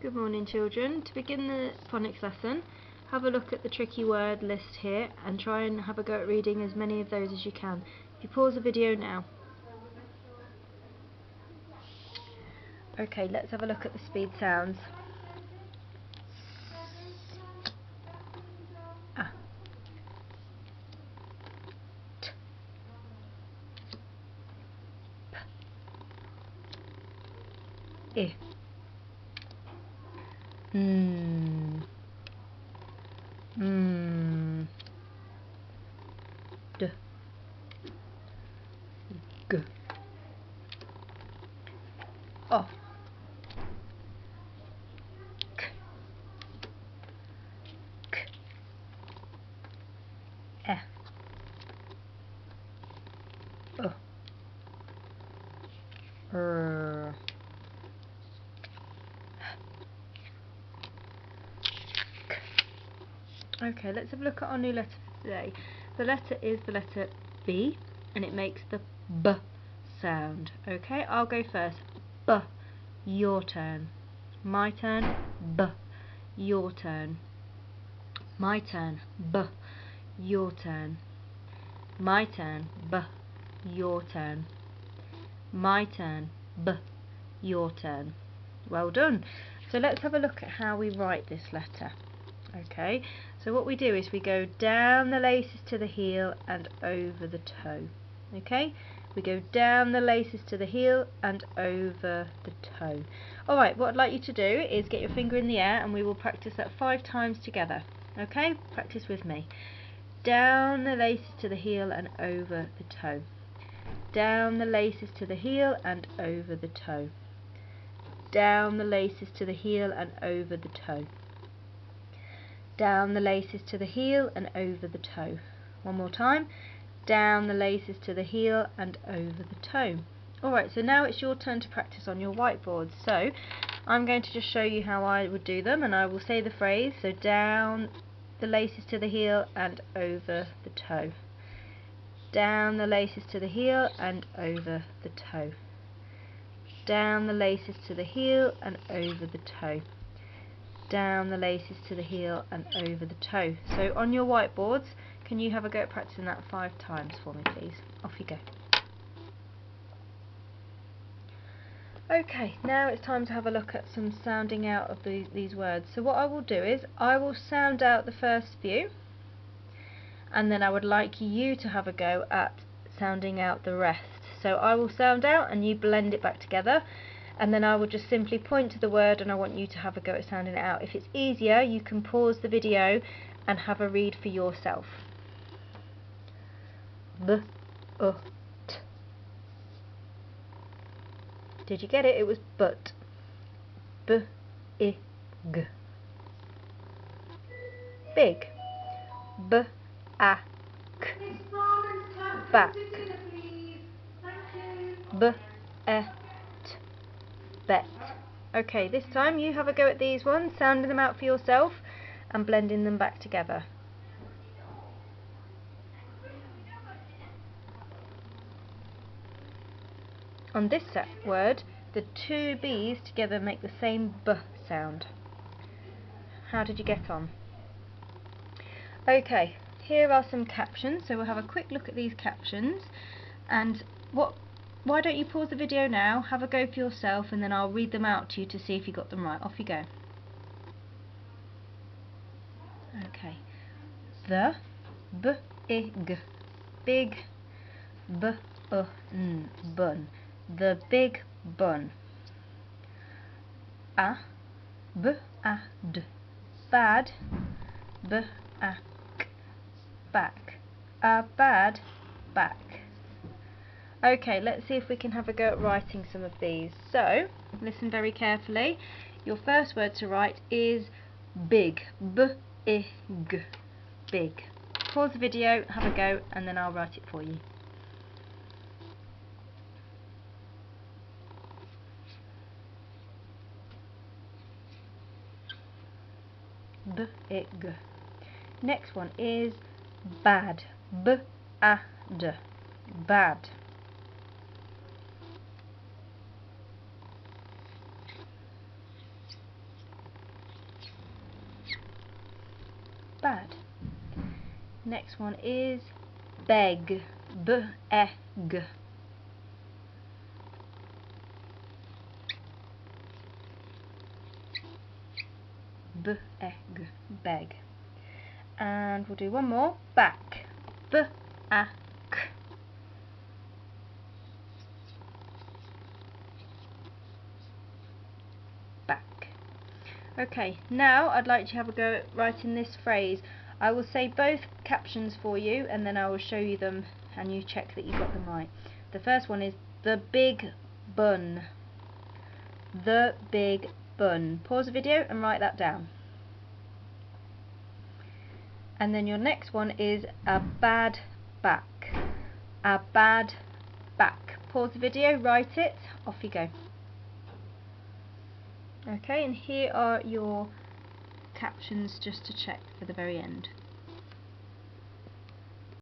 Good morning, children. To begin the phonics lesson, have a look at the tricky word list here and try and have a go at reading as many of those as you can. If you pause the video now. Okay, let's have a look at the speed sounds. Ah. T. P. I. D. G. O. K. K. F. O. R. Okay, let's have a look at our new letter for today. The letter is the letter B, and it makes the B sound. Okay, I'll go first. B. Your turn. My turn. B. Your turn. My turn. B. Your turn. My turn. B. Your turn. My turn. B. Your turn. Well done. So let's have a look at how we write this letter. Okay, so what we do is we go down the laces to the heel and over the toe. Okay, we go down the laces to the heel and over the toe. Alright, what I'd like you to do is get your finger in the air and we will practice that 5 times together. Okay, practice with me. Down the laces to the heel and over the toe. Down the laces to the heel and over the toe. Down the laces to the heel and over the toe. Down the laces to the heel and over the toe. One more time. Down the laces to the heel and over the toe. Alright, so now it's your turn to practice on your whiteboard. So I'm going to just show you how I would do them, and I will say the phrase. So down the laces to the heel and over the toe. Down the laces to the heel and over the toe. Down the laces to the heel and over the toe. Down the laces to the heel and over the toe. So on your whiteboards, can you have a go at practicing that 5 times for me, please? Off you go. Okay, now it's time to have a look at some sounding out of these words. So what I will do is I will sound out the first few, and then I would like you to have a go at sounding out the rest. So I will sound out and you blend it back together, and then I will just simply point to the word and I want you to have a go at sounding it out. If it's easier, you can pause the video and have a read for yourself. B, t. Did you get it? It was but. B, I, g. Big. B, a, k. Back. B, e, t. Bet. Okay, this time you have a go at these ones, sounding them out for yourself and blending them back together. On this word, the 2 B's together make the same B sound. How did you get on? Okay, here are some captions, so we'll have a quick look at these captions, and why don't you pause the video now, have a go for yourself, and then I'll read them out to you to see if you got them right. Off you go. Okay. The, big, big, bun. The big bun. A, d, bad, k, back. A bad back. Okay, let's see if we can have a go at writing some of these. So, listen very carefully. Your first word to write is big. B-I-G. Big. Pause the video, have a go, and then I'll write it for you. B-I-G. Next one is bad. B-A-D. Bad. bad. Next one is beg, B-E-G. B-E-G, beg. And we'll do one more, back, B-A-K. Back. Okay, now I'd like to have a go at writing this phrase. I will say both captions for you and then I will show you them and you check that you got them right. The first one is the big bun. The big bun. Pause the video and write that down. And then your next one is a bad back. A bad back. Pause the video, write it, off you go. Okay, and here are your captions just to check for the very end.